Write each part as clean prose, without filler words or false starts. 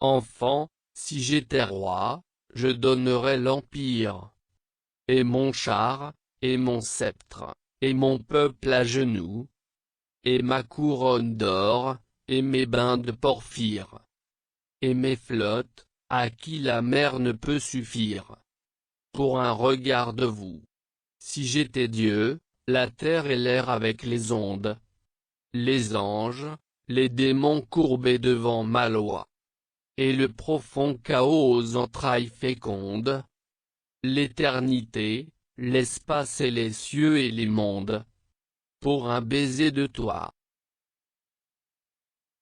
Enfant, si j'étais roi, je donnerais l'empire, et mon char, et mon sceptre, et mon peuple à genoux, et ma couronne d'or, et mes bains de porphyre, et mes flottes, à qui la mer ne peut suffire. Pour un regard de vous. Si j'étais Dieu, la terre et l'air avec les ondes, les anges, les démons courbés devant ma loi, et le profond chaos aux entrailles fécondes, l'éternité, l'espace et les cieux et les mondes, pour un baiser de toi.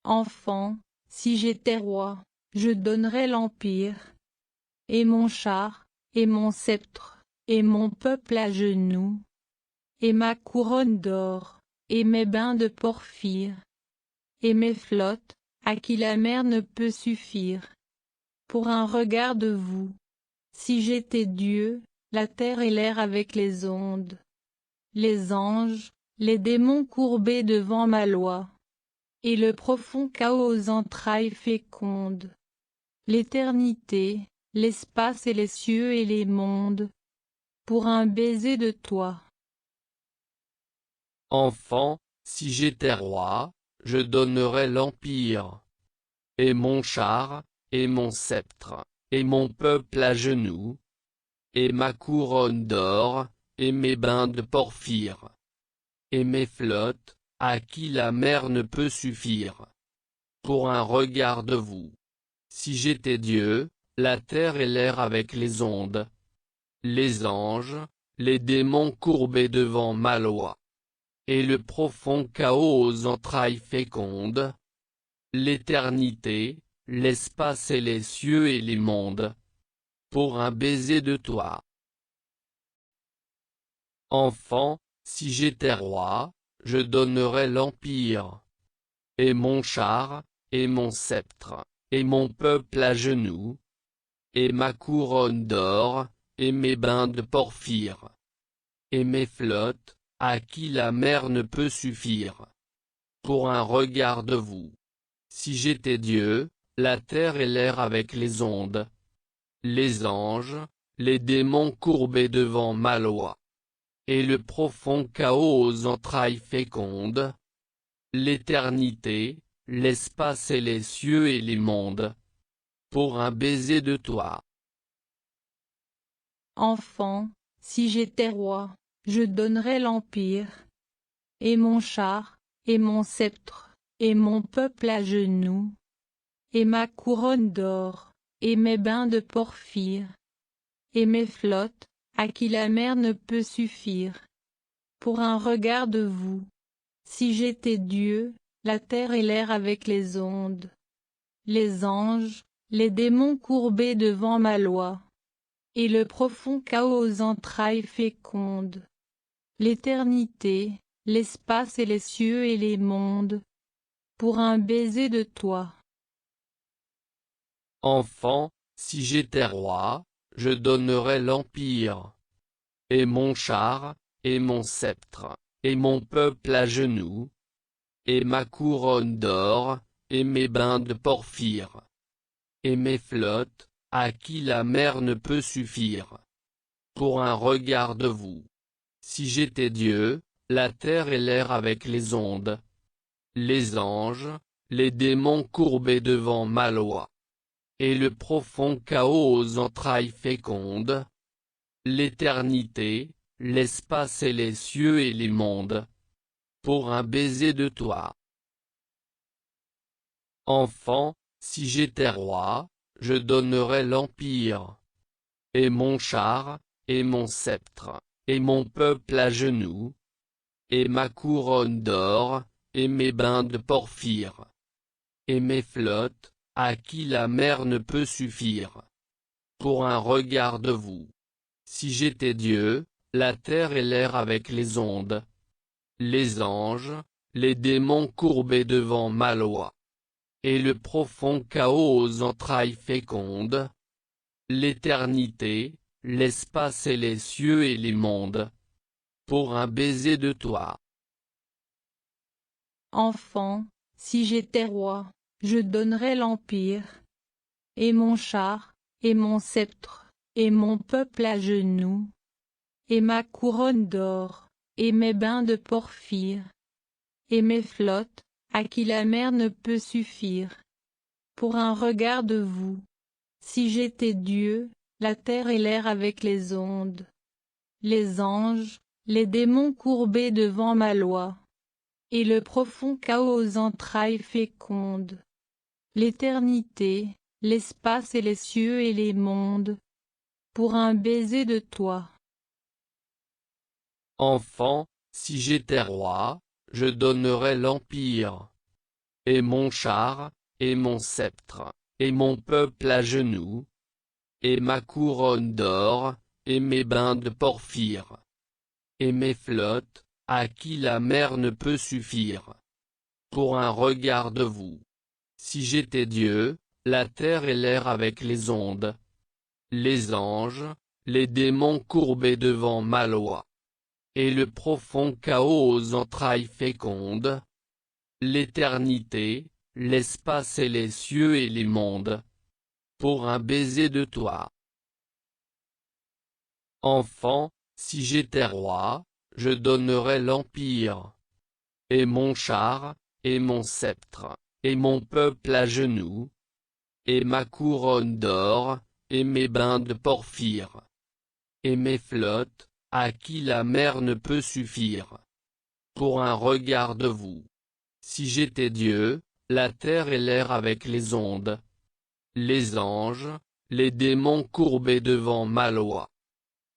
Enfant, si j'étais roi, je donnerais l'empire, et mon char, et mon sceptre, et mon peuple à genoux, et ma couronne d'or, et mes bains de porphyre, et mes flottes, à qui la mer ne peut suffire. Pour un regard de vous. Si j'étais Dieu, la terre et l'air avec les ondes, les anges, les démons courbés devant ma loi, et le profond chaos aux entrailles fécondes, l'éternité, l'espace et les cieux et les mondes, pour un baiser de toi. Enfant, si j'étais roi, je donnerais l'empire, et mon char, et mon sceptre, et mon peuple à genoux, et ma couronne d'or, et mes bains de porphyre, et mes flottes, à qui la mer ne peut suffire. Pour un regard de vous. Si j'étais Dieu, la terre et l'air avec les ondes, les anges, les démons courbés devant ma loi, et le profond chaos aux entrailles fécondes, l'éternité, l'espace et les cieux et les mondes, pour un baiser de toi. Enfant, si j'étais roi, je donnerais l'empire, et mon char, et mon sceptre, et mon peuple à genoux, et ma couronne d'or, et mes bains de porphyre, et mes flottes, à qui la mer ne peut suffire. Pour un regard de vous. Si j'étais Dieu, la terre et l'air avec les ondes, les anges, les démons courbés devant ma loi, et le profond chaos aux entrailles fécondes, l'éternité, l'espace et les cieux et les mondes, pour un baiser de toi. Enfant, si j'étais roi, je donnerais l'empire, et mon char, et mon sceptre, et mon peuple à genoux, et ma couronne d'or, et mes bains de porphyre, et mes flottes, à qui la mer ne peut suffire. Pour un regard de vous. Si j'étais Dieu, la terre et l'air avec les ondes, les anges, les démons courbés devant ma loi, et le profond chaos aux entrailles fécondes, l'éternité, l'espace et les cieux et les mondes, pour un baiser de toi. Enfant, si j'étais roi, je donnerais l'empire, et mon char, et mon sceptre, et mon peuple à genoux, et ma couronne d'or, et mes bains de porphyre, et mes flottes, à qui la mer ne peut suffire. Pour un regard de vous. Si j'étais Dieu, la terre et l'air avec les ondes, les anges, les démons courbés devant ma loi, et le profond chaos aux entrailles fécondes, l'éternité, l'espace et les cieux et les mondes, pour un baiser de toi. Enfant, si j'étais roi, je donnerais l'empire, et mon char, et mon sceptre, et mon peuple à genoux, et ma couronne d'or, et mes bains de porphyre, et mes flottes, à qui la mer ne peut suffire. Pour un regard de vous. Si j'étais Dieu, la terre et l'air avec les ondes, les anges, les démons courbés devant ma loi, et le profond chaos aux entrailles fécondes, l'éternité, l'espace et les cieux et les mondes, pour un baiser de toi. Enfant, si j'étais roi, je donnerais l'empire, et mon char, et mon sceptre, et mon peuple à genoux, et ma couronne d'or, et mes bains de porphyre, et mes flottes, à qui la mer ne peut suffire. Pour un regard de vous. Si j'étais Dieu, la terre et l'air avec les ondes, les anges, les démons courbés devant ma loi, et le profond chaos aux entrailles fécondes, l'éternité, l'espace et les cieux et les mondes, pour un baiser de toi. Enfant, si j'étais roi, je donnerais l'empire, et mon char, et mon sceptre, et mon peuple à genoux, et ma couronne d'or, et mes bains de porphyre, et mes flottes, à qui la mer ne peut suffire. Pour un regard de vous. Si j'étais Dieu, la terre et l'air avec les ondes, les anges, les démons courbés devant ma loi, et le profond chaos aux entrailles fécondes, l'éternité, l'espace et les cieux et les mondes, pour un baiser de toi. Enfant, si j'étais roi, je donnerais l'empire, et mon char, et mon sceptre, et mon peuple à genoux, et ma couronne d'or, et mes bains de porphyre, et mes flottes, à qui la mer ne peut suffire. Pour un regard de vous. Si j'étais Dieu, la terre et l'air avec les ondes, les anges, les démons courbés devant ma loi,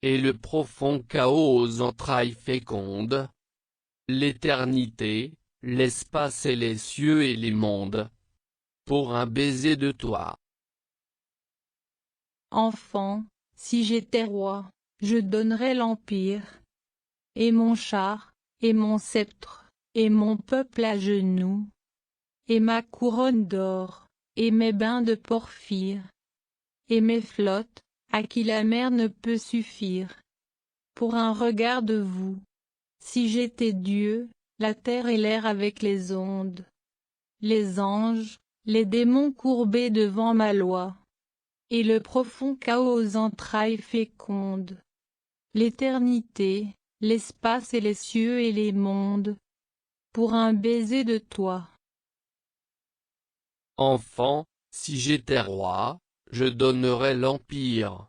et le profond chaos aux entrailles fécondes, l'éternité, l'espace et les cieux et les mondes, pour un baiser de toi. Enfant, si j'étais roi, je donnerais l'empire, et mon char, et mon sceptre, et mon peuple à genoux, et ma couronne d'or, et mes bains de porphyre, et mes flottes, à qui la mer ne peut suffire. Pour un regard de vous. Si j'étais Dieu, la terre et l'air avec les ondes, les anges, les démons courbés devant ma loi, et le profond chaos aux entrailles fécondes, l'éternité, l'espace et les cieux et les mondes, pour un baiser de toi. Enfant, si j'étais roi, je donnerais l'empire,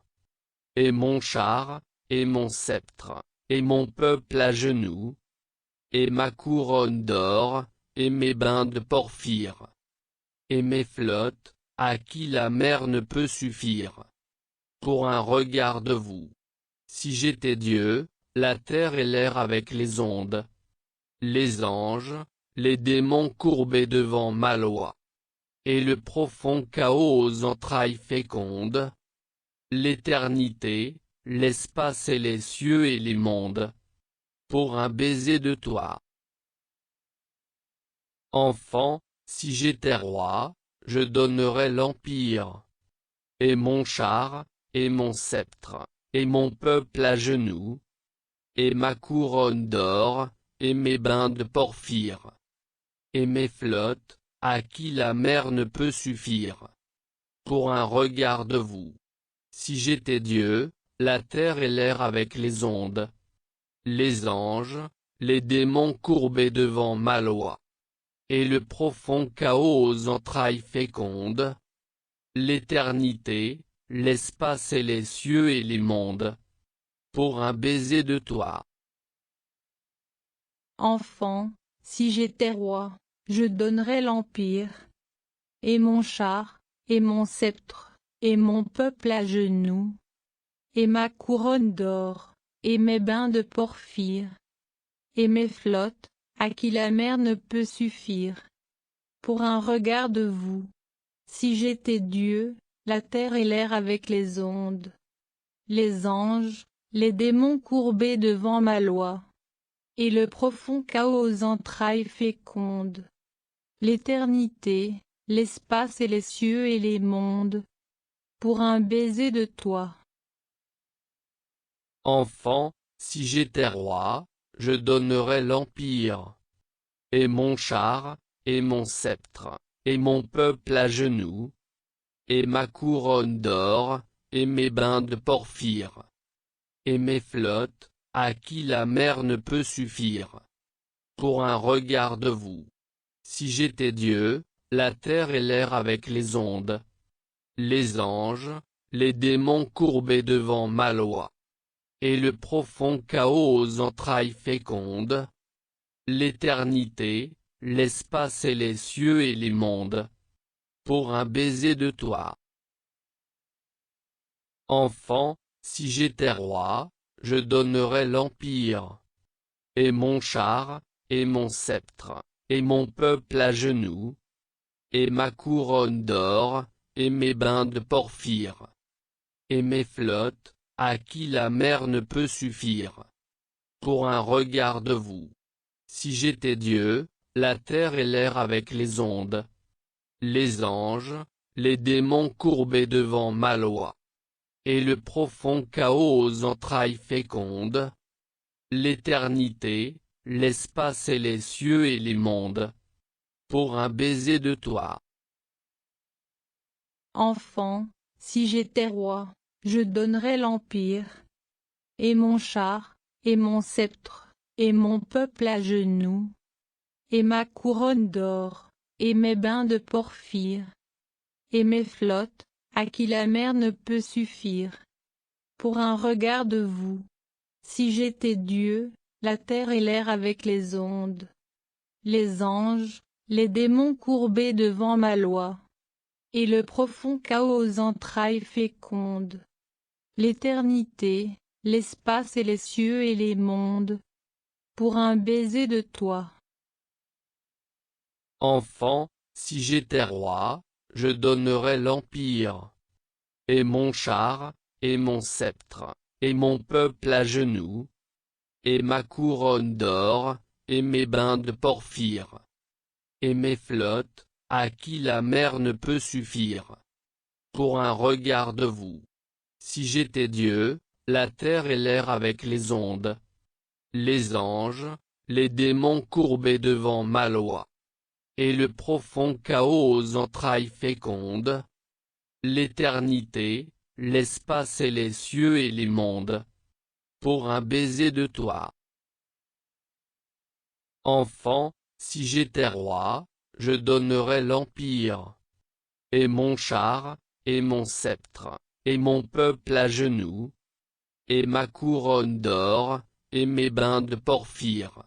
et mon char, et mon sceptre, et mon peuple à genoux, et ma couronne d'or, et mes bains de porphyre, et mes flottes, à qui la mer ne peut suffire. Pour un regard de vous. Si j'étais Dieu, la terre et l'air avec les ondes, les anges, les démons courbés devant ma loi, et le profond chaos aux entrailles fécondes, l'éternité, l'espace et les cieux et les mondes, pour un baiser de toi. Enfant, si j'étais roi, je donnerais l'empire, et mon char, et mon sceptre, et mon peuple à genoux, et ma couronne d'or, et mes bains de porphyre, et mes flottes, à qui la mer ne peut suffire. Pour un regard de vous. Si j'étais Dieu, la terre et l'air avec les ondes, les anges, les démons courbés devant ma loi, et le profond chaos aux entrailles fécondes, l'éternité, l'espace et les cieux et les mondes, pour un baiser de toi. Enfant, si j'étais roi, je donnerais l'empire, et mon char, et mon sceptre, et mon peuple à genoux, et ma couronne d'or, et mes bains de porphyre, et mes flottes, à qui la mer ne peut suffire. Pour un regard de vous. Si j'étais Dieu, la terre et l'air avec les ondes, les anges, les démons courbés devant ma loi, et le profond chaos aux entrailles fécondes, l'éternité, l'espace et les cieux et les mondes, pour un baiser de toi. Enfant, si j'étais roi, je donnerais l'empire, et mon char, et mon sceptre, et mon peuple à genoux, et ma couronne d'or, et mes bains de porphyre, et mes flottes, à qui la mer ne peut suffire. Pour un regard de vous. Si j'étais Dieu, la terre et l'air avec les ondes, les anges, les démons courbés devant ma loi, et le profond chaos aux entrailles fécondes, l'éternité, l'espace et les cieux et les mondes, pour un baiser de toi. Enfant, si j'étais roi, je donnerais l'empire, et mon char, et mon sceptre, et mon peuple à genoux, et ma couronne d'or, et mes bains de porphyre, et mes flottes, à qui la mer ne peut suffire. Pour un regard de vous. Si j'étais Dieu, la terre et l'air avec les ondes, les anges, les démons courbés devant ma loi, et le profond chaos aux entrailles fécondes, l'éternité, l'espace et les cieux et les mondes, pour un baiser de toi. Enfant, si j'étais roi, je donnerais l'empire, et mon char, et mon sceptre, et mon peuple à genoux, et ma couronne d'or, et mes bains de porphyre, et mes flottes, à qui la mer ne peut suffire. Pour un regard de vous. Si j'étais Dieu, la terre et l'air avec les ondes, les anges, les démons courbés devant ma loi, et le profond chaos aux entrailles fécondes, l'éternité, l'espace et les cieux et les mondes, pour un baiser de toi. Enfant, si j'étais roi, je donnerais l'empire, et mon char, et mon sceptre, et mon peuple à genoux, et ma couronne d'or, et mes bains de porphyre, et mes flottes, à qui la mer ne peut suffire. Pour un regard de vous. Si j'étais Dieu, la terre et l'air avec les ondes, les anges, les démons courbés devant ma loi, et le profond chaos aux entrailles fécondes, l'éternité, l'espace et les cieux et les mondes, pour un baiser de toi. Enfant, si j'étais roi, je donnerais l'empire, et mon char, et mon sceptre, et mon peuple à genoux, et ma couronne d'or, et mes bains de porphyre,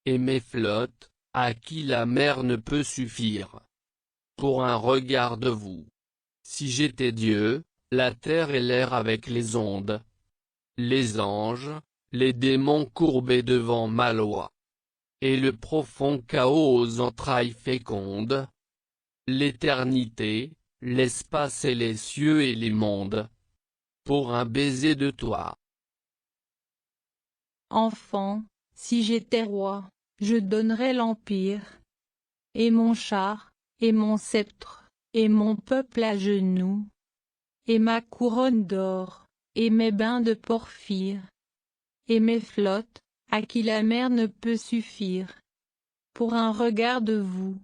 et mes flottes, à qui la mer ne peut suffire. Pour un regard de vous. Si j'étais Dieu, la terre et l'air avec les ondes, les anges, les démons courbés devant ma loi, et le profond chaos aux entrailles fécondes, l'éternité, l'espace et les cieux et les mondes, pour un baiser de toi. Enfant, si j'étais roi, je donnerais l'empire, et mon char, et mon sceptre, et mon peuple à genoux, et ma couronne d'or, et mes bains de porphyre, et mes flottes, à qui la mer ne peut suffire. Pour un regard de vous.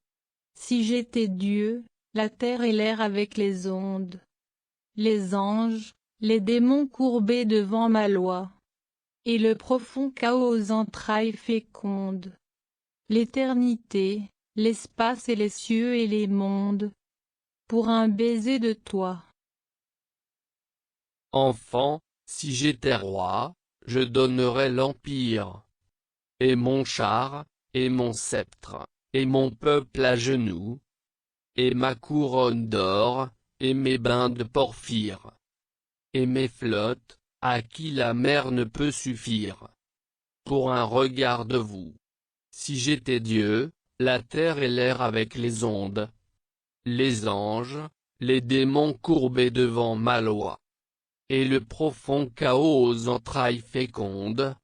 Si j'étais Dieu, la terre et l'air avec les ondes, les anges, les démons courbés devant ma loi, et le profond chaos aux entrailles fécondes, l'éternité, l'espace et les cieux et les mondes, pour un baiser de toi. Enfant, si j'étais roi, je donnerais l'empire, et mon char, et mon sceptre, et mon peuple à genoux, et ma couronne d'or, et mes bains de porphyre, et mes flottes, à qui la mer ne peut suffire. Pour un regard de vous. Si j'étais Dieu, la terre et l'air avec les ondes, les anges, les démons courbés devant ma loi, et le profond chaos aux entrailles fécondes,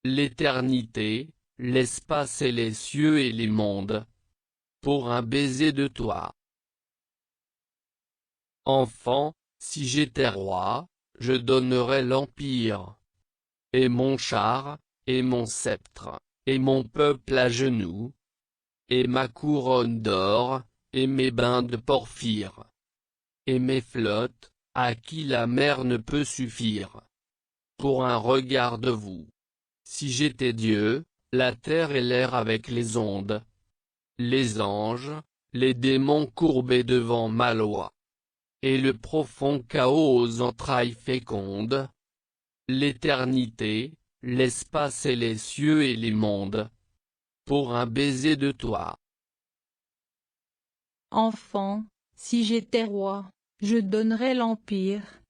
l'éternité, l'espace et les cieux et les mondes, pour un baiser de toi. Enfant, si j'étais roi, je donnerais l'empire, et mon char, et mon sceptre, et mon peuple à genoux, et ma couronne d'or, et mes bains de porphyre, et mes flottes, à qui la mer ne peut suffire. Pour un regard de vous. Si j'étais Dieu, la terre et l'air avec les ondes, les anges, les démons courbés devant ma loi, et le profond chaos aux entrailles fécondes, l'éternité, l'espace et les cieux et les mondes, pour un baiser de toi. Enfant, si j'étais roi, je donnerais l'empire,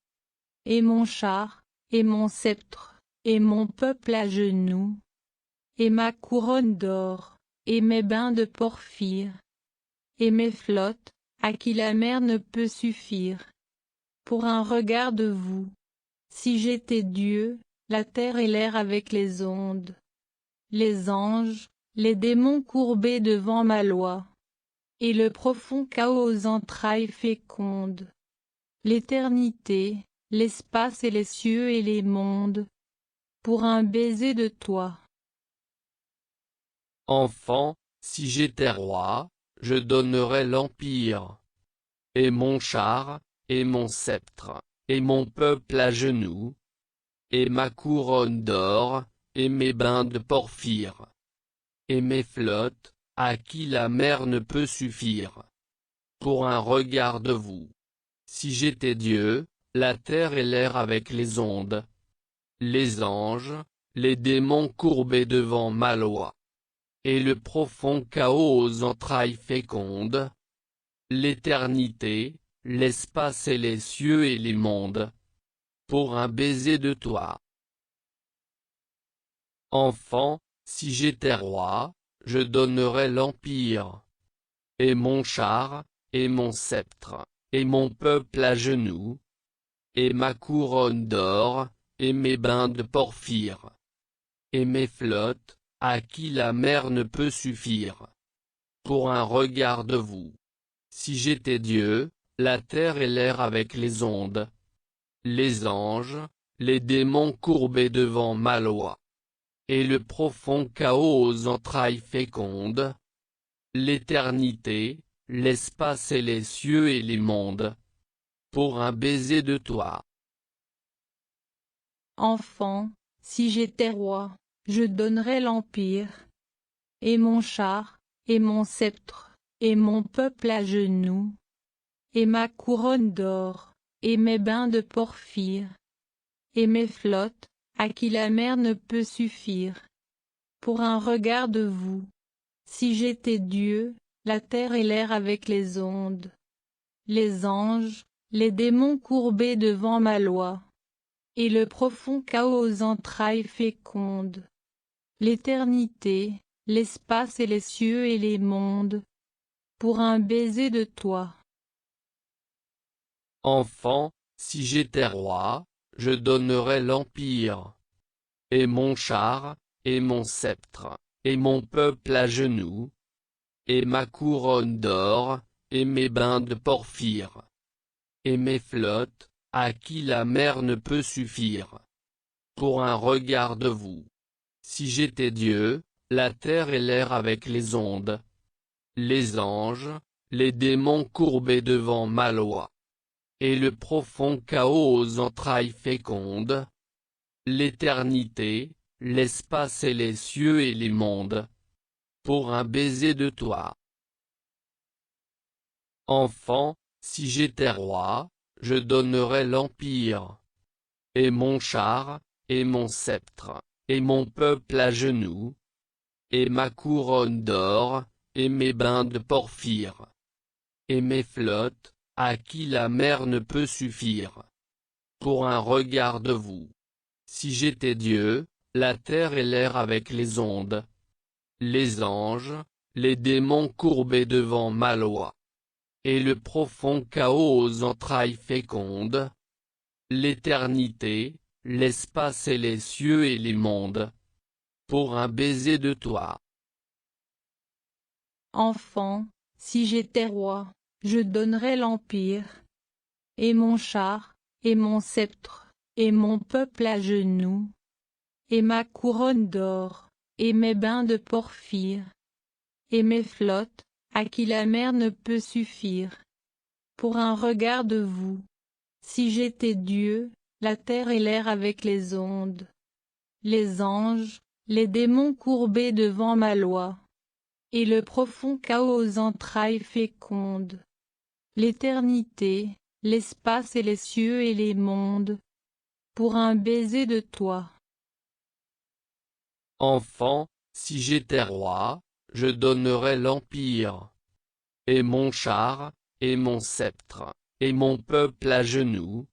et mon char, et mon sceptre, et mon peuple à genoux, et ma couronne d'or, et mes bains de porphyre, et mes flottes, à qui la mer ne peut suffire. Pour un regard de vous. Si j'étais Dieu, la terre et l'air avec les ondes, les anges, les démons courbés devant ma loi, et le profond chaos aux entrailles fécondes, l'éternité, l'espace et les cieux et les mondes, pour un baiser de toi. Enfant, si j'étais roi, je donnerais l'empire, et mon char, et mon sceptre, et mon peuple à genoux, et ma couronne d'or, et mes bains de porphyre, et mes flottes, à qui la mer ne peut suffire. Pour un regard de vous. Si j'étais Dieu, la terre et l'air avec les ondes, les anges, les démons courbés devant ma loi, et le profond chaos aux entrailles fécondes, l'éternité, l'espace et les cieux et les mondes, pour un baiser de toi. Enfant, si j'étais roi, je donnerais l'empire, et mon char, et mon sceptre, et mon peuple à genoux, et ma couronne d'or, et mes bains de porphyre, et mes flottes, à qui la mer ne peut suffire. Pour un regard de vous. Si j'étais Dieu, la terre et l'air avec les ondes, les anges, les démons courbés devant ma loi, et le profond chaos aux entrailles fécondes, l'éternité, l'espace et les cieux et les mondes, pour un baiser de toi. Enfant, si j'étais roi, je donnerais l'empire, et mon char, et mon sceptre, et mon peuple à genoux, et ma couronne d'or, et mes bains de porphyre, et mes flottes, à qui la mer ne peut suffire. Pour un regard de vous. Si j'étais Dieu, la terre et l'air avec les ondes, les anges, les démons courbés devant ma loi, et le profond chaos aux entrailles fécondes, l'éternité, l'espace et les cieux et les mondes, pour un baiser de toi. Enfant, si j'étais roi, je donnerais l'empire, et mon char, et mon sceptre, et mon peuple à genoux, et ma couronne d'or, et mes bains de porphyre, et mes flottes, à qui la mer ne peut suffire. Pour un regard de vous. Si j'étais Dieu, la terre et l'air avec les ondes, les anges, les démons courbés devant ma loi, et le profond chaos aux entrailles fécondes, l'éternité, l'espace et les cieux et les mondes, pour un baiser de toi. Enfant, si j'étais roi, je donnerais l'empire, et mon char, et mon sceptre, et mon peuple à genoux, et ma couronne d'or, et mes bains de porphyre, et mes flottes, à qui la mer ne peut suffire. Pour un regard de vous. Si j'étais Dieu, la terre et l'air avec les ondes, les anges, les démons courbés devant ma loi, et le profond chaos aux entrailles fécondes, l'éternité, l'espace et les cieux et les mondes, pour un baiser de toi. Enfant, si j'étais roi, je donnerais l'empire, et mon char, et mon sceptre, et mon peuple à genoux, et ma couronne d'or, et mes bains de porphyre, et mes flottes, à qui la mer ne peut suffire. pour un regard de vous. Si j'étais Dieu, la terre et l'air avec les ondes, les anges, les démons courbés devant ma loi, et le profond chaos aux entrailles fécondes, l'éternité, l'espace et les cieux et les mondes, pour un baiser de toi. Enfant, si j'étais roi, je donnerais l'empire, et mon char, et mon sceptre, et mon peuple à genoux,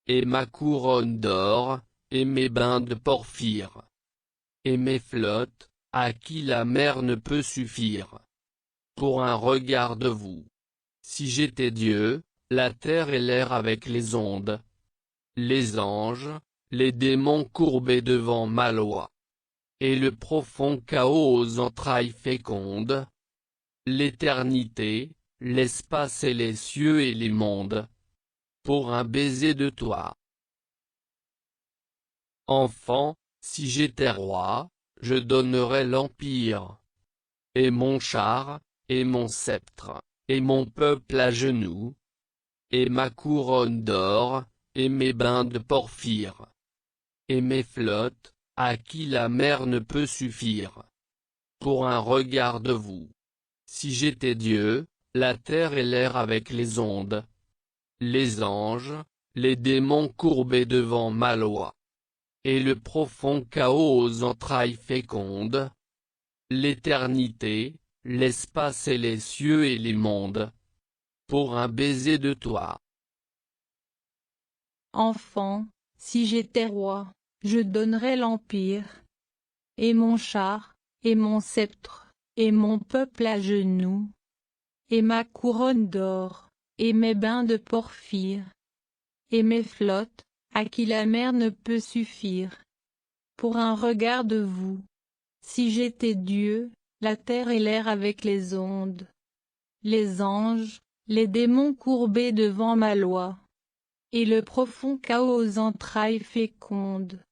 et ma couronne d'or, et mes bains de porphyre, et mes flottes, à qui la mer ne peut suffire, pour un regard de vous. Si j'étais Dieu, la terre et l'air avec les ondes, les anges, les démons courbés devant ma loi, et le profond chaos aux entrailles fécondes, l'éternité, l'espace et les cieux et les mondes, pour un baiser de toi. Enfant, si j'étais roi, je donnerais l'empire, et mon char, et mon sceptre, et mon peuple à genoux, et ma couronne d'or, et mes bains de porphyre, et mes flottes, à qui la mer ne peut suffire, pour un regard de vous. Si j'étais Dieu, la terre et l'air avec les ondes, les anges, les démons courbés devant ma loi, et le profond chaos aux entrailles fécondes, l'éternité, l'espace et les cieux et les mondes, pour un baiser de toi. Enfant, si j'étais roi, je donnerais l'empire, et mon char, et mon sceptre, et mon peuple à genoux, et ma couronne d'or, et mes bains de porphyre, et mes flottes, à qui la mer ne peut suffire, pour un regard de vous. Si j'étais Dieu, la terre et l'air avec les ondes, les anges, les démons courbés devant ma loi, et le profond chaos aux entrailles fécondes,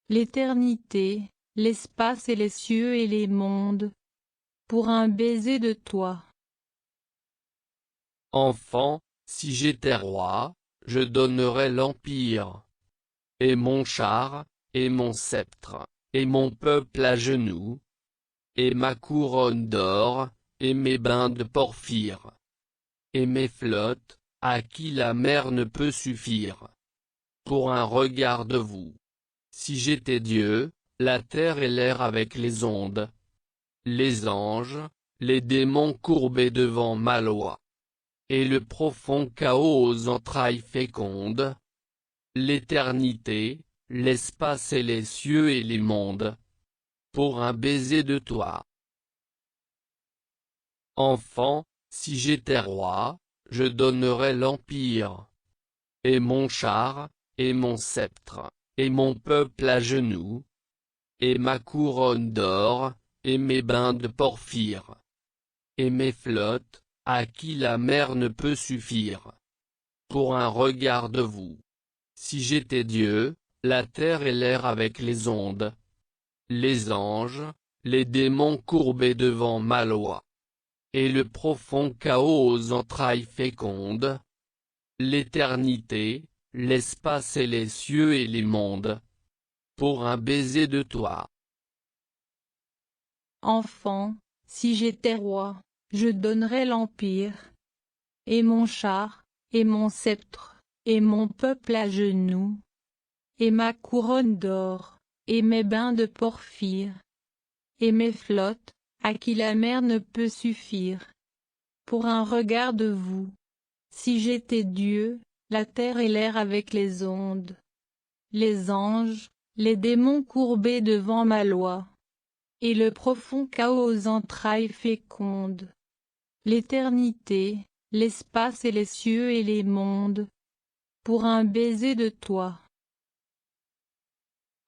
l'éternité, l'espace et les cieux et les mondes, pour un baiser de toi. Enfant, si j'étais roi, je donnerais l'empire, et mon char, et mon sceptre, et mon peuple à genoux, et ma couronne d'or, et mes bains de porphyre, et mes flottes, à qui la mer ne peut suffire, pour un regard de vous. Si j'étais Dieu, la terre et l'air avec les ondes, les anges, les démons courbés devant ma loi, et le profond chaos aux entrailles fécondes, l'éternité, l'espace et les cieux et les mondes, pour un baiser de toi. Enfant, si j'étais roi, je donnerais l'empire, et mon char, et mon sceptre, et mon peuple à genoux, et ma couronne d'or, et mes bains de porphyre, et mes flottes, à qui la mer ne peut suffire, pour un regard de vous. Si j'étais Dieu, la terre et l'air avec les ondes, les anges, les démons courbés devant ma loi, et le profond chaos aux entrailles fécondes, l'éternité, l'espace et les cieux et les mondes, pour un baiser de toi. Enfant, si j'étais roi, je donnerais l'empire, et mon char, et mon sceptre, et mon peuple à genoux, et ma couronne d'or, et mes bains de porphyre, et mes flottes, à qui la mer ne peut suffire, pour un regard de vous. Si j'étais Dieu, la terre et l'air avec les ondes, les anges, les démons courbés devant ma loi, et le profond chaos aux entrailles fécondes, l'éternité, l'espace et les cieux et les mondes, pour un baiser de toi.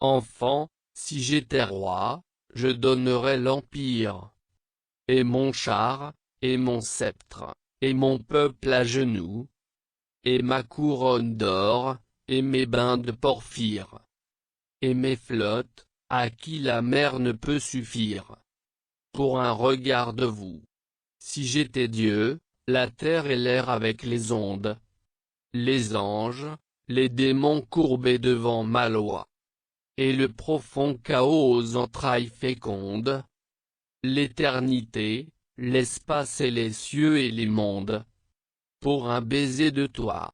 Enfant, si j'étais roi, je donnerais l'empire, et mon char, et mon sceptre, et mon peuple à genoux, et ma couronne d'or, et mes bains de porphyre, et mes flottes, à qui la mer ne peut suffire, pour un regard de vous. Si j'étais Dieu, la terre et l'air avec les ondes, les anges, les démons courbés devant ma loi, et le profond chaos aux entrailles fécondes, l'éternité, l'espace et les cieux et les mondes, pour un baiser de toi.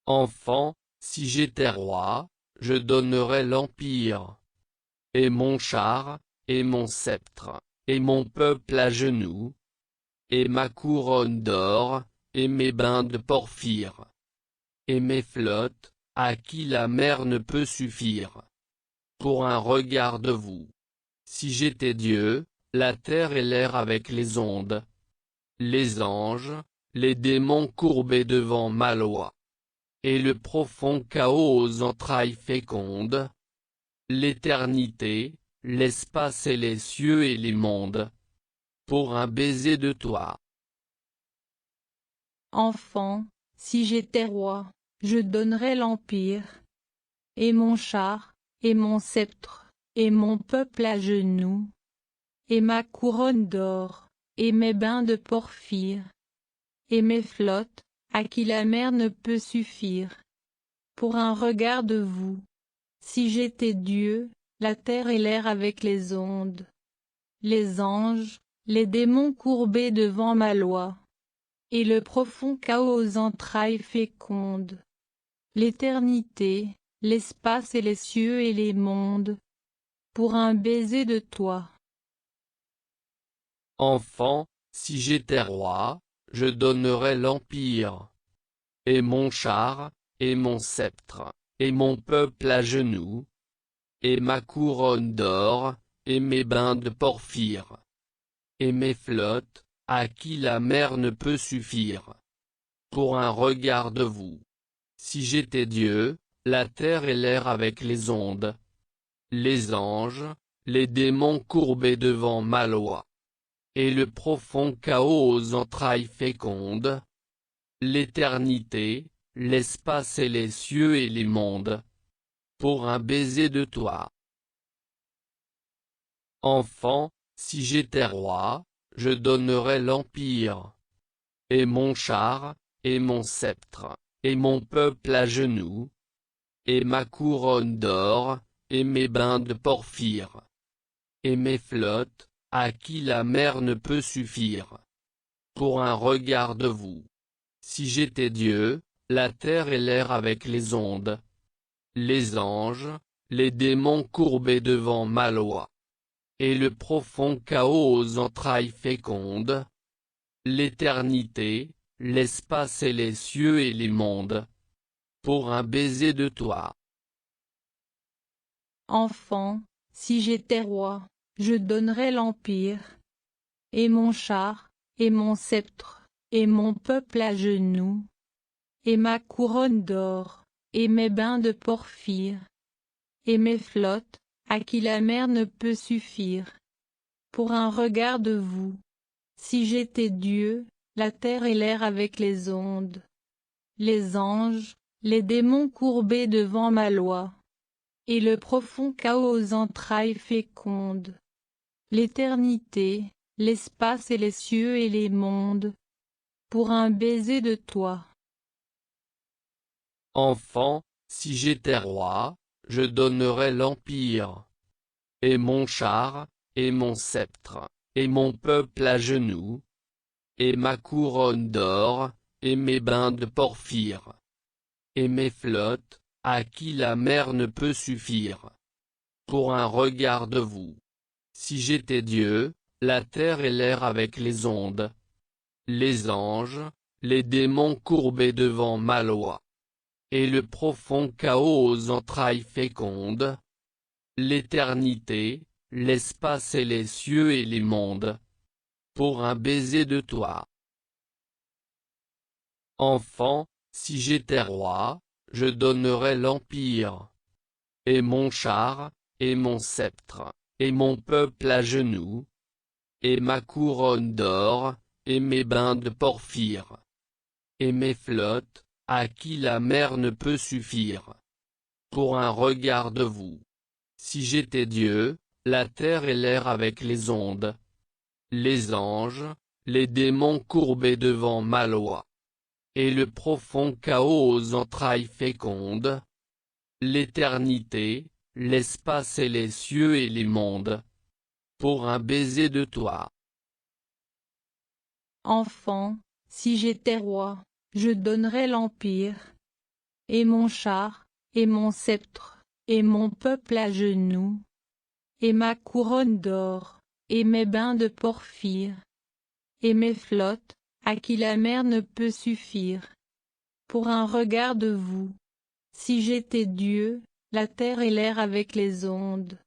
Enfant, si j'étais roi, je donnerais l'empire, et mon char, et mon sceptre, et mon peuple à genoux, et ma couronne d'or, et mes bains de porphyre, et mes flottes, à qui la mer ne peut suffire, pour un regard de vous. Si j'étais Dieu, la terre et l'air avec les ondes, les anges, les démons courbés devant ma loi, et le profond chaos aux entrailles fécondes, l'éternité, l'espace et les cieux et les mondes, pour un baiser de toi. Enfant, si j'étais roi, je donnerais l'empire, et mon char, et mon sceptre, et mon peuple à genoux, et ma couronne d'or, et mes bains de porphyre, et mes flottes, à qui la mer ne peut suffire, pour un regard de vous. Si j'étais Dieu, la terre et l'air avec les ondes, les anges, les démons courbés devant ma loi, et le profond chaos aux entrailles fécondes, l'éternité, l'espace et les cieux et les mondes, pour un baiser de toi. Enfant, si j'étais roi, je donnerais l'empire, et mon char, et mon sceptre, et mon peuple à genoux, et ma couronne d'or, et mes bains de porphyre, et mes flottes, à qui la mer ne peut suffire, pour un regard de vous. Si j'étais Dieu, la terre et l'air avec les ondes, les anges, les démons courbés devant ma loi, et le profond chaos aux entrailles fécondes, l'éternité, l'espace et les cieux et les mondes, pour un baiser de toi. Enfant, si j'étais roi, je donnerais l'empire, et mon char, et mon sceptre, et mon peuple à genoux, et ma couronne d'or, et mes bains de porphyre, et mes flottes, à qui la mer ne peut suffire, pour un regard de vous. Si j'étais Dieu, la terre et l'air avec les ondes, les anges, les démons courbés devant ma loi, et le profond chaos aux entrailles fécondes, l'éternité, l'espace et les cieux et les mondes, pour un baiser de toi. Enfant, si j'étais roi, je donnerais l'empire, et mon char, et mon sceptre, et mon peuple à genoux, et ma couronne d'or, et mes bains de porphyre, et mes flottes, à qui la mer ne peut suffire, pour un regard de vous. Si j'étais Dieu, la terre et l'air avec les ondes, les anges, les démons courbés devant ma loi, et le profond chaos aux entrailles fécondes, l'éternité, l'espace et les cieux et les mondes, pour un baiser de toi. Enfant, si j'étais roi, je donnerais l'empire, et mon char, et mon sceptre, et mon peuple à genoux, et ma couronne d'or, et mes bains de porphyre, et mes flottes, à qui la mer ne peut suffire, pour un regard de vous. Si j'étais Dieu, la terre et l'air avec les ondes, les anges, les démons courbés devant ma loi, et le profond chaos aux entrailles fécondes, l'éternité, l'espace et les cieux et les mondes, pour un baiser de toi. Enfant, si j'étais roi, je donnerais l'empire, et mon char, et mon sceptre, et mon peuple à genoux, et ma couronne d'or, et mes bains de porphyre, et mes flottes, à qui la mer ne peut suffire, pour un regard de vous. Si j'étais Dieu, la terre et l'air avec les ondes, les anges, les démons courbés devant ma loi. Et le profond chaos aux entrailles fécondes. L'éternité, l'espace et les cieux et les mondes. Pour un baiser de toi. Enfant, si j'étais roi, je donnerais l'empire, et mon char, et mon sceptre, et mon peuple à genoux, et ma couronne d'or, et mes bains de porphyre, et mes flottes, à qui la mer ne peut suffire. Pour un regard de vous. Si j'étais Dieu, la terre et l'air avec les ondes,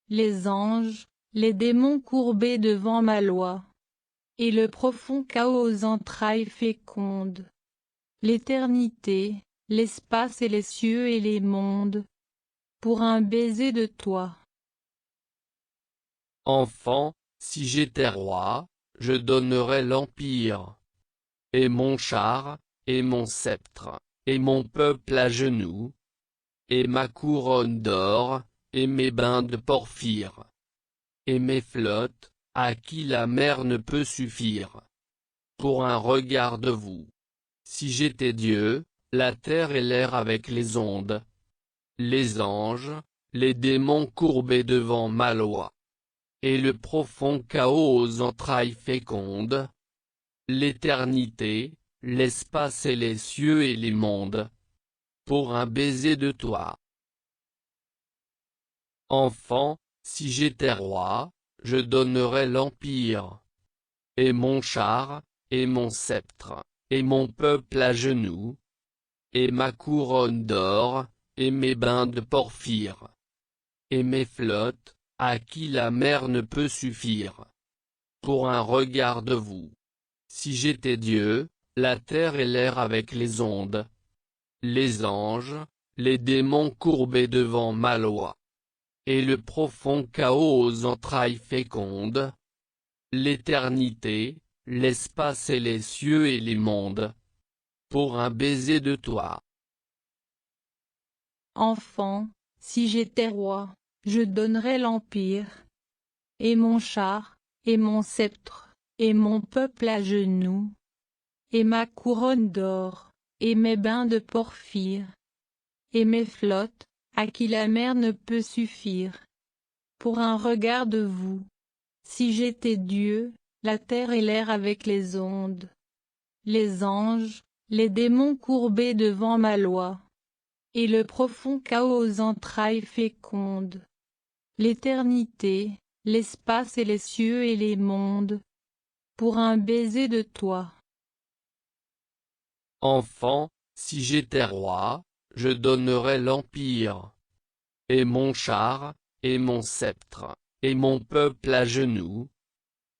les anges, les démons courbés devant ma loi, et le profond chaos aux entrailles fécondes, l'éternité, l'espace et les cieux et les mondes, pour un baiser de toi. Enfant, si j'étais roi, je donnerais l'empire, et mon char, et mon sceptre, et mon peuple à genoux, et ma couronne d'or, et mes bains de porphyre, et mes flottes, à qui la mer ne peut suffire. Pour un regard de vous. Si j'étais Dieu, la terre et l'air avec les ondes, les anges, les démons courbés devant ma loi, et le profond chaos aux entrailles fécondes, l'éternité, l'espace et les cieux et les mondes, pour un baiser de toi. Enfant, si j'étais roi, je donnerais l'empire, et mon char, et mon sceptre, et mon peuple à genoux, et ma couronne d'or, et mes bains de porphyre, et mes flottes, à qui la mer ne peut suffire. Pour un regard de vous. Si j'étais Dieu, la terre et l'air avec les ondes, les anges, les démons courbés devant ma loi, et le profond chaos aux entrailles fécondes, l'éternité, l'espace et les cieux et les mondes, pour un baiser de toi. Enfant, si j'étais roi, je donnerais l'empire, et mon char, et mon sceptre, et mon peuple à genoux, et ma couronne d'or, et mes bains de porphyre, et mes flottes, à qui la mer ne peut suffire. Pour un regard de vous. Si j'étais Dieu, la terre et l'air avec les ondes, les anges, les démons courbés devant ma loi, et le profond chaos aux entrailles fécondes, l'éternité, l'espace et les cieux et les mondes, pour un baiser de toi. Enfant, si j'étais roi, je donnerais l'empire, et mon char, et mon sceptre, et mon peuple à genoux,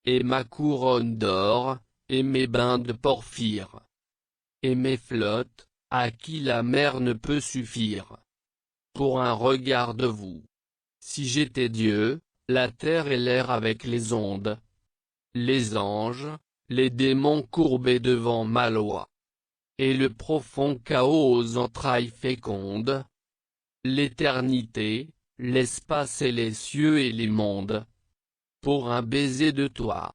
et ma couronne d'or, et mes bains de porphyre, et mes flottes, à qui la mer ne peut suffire. Pour un regard de vous. Si j'étais Dieu, la terre et l'air avec les ondes, les anges, les démons courbés devant ma loi, et le profond chaos aux entrailles fécondes, l'éternité, l'espace et les cieux et les mondes, pour un baiser de toi.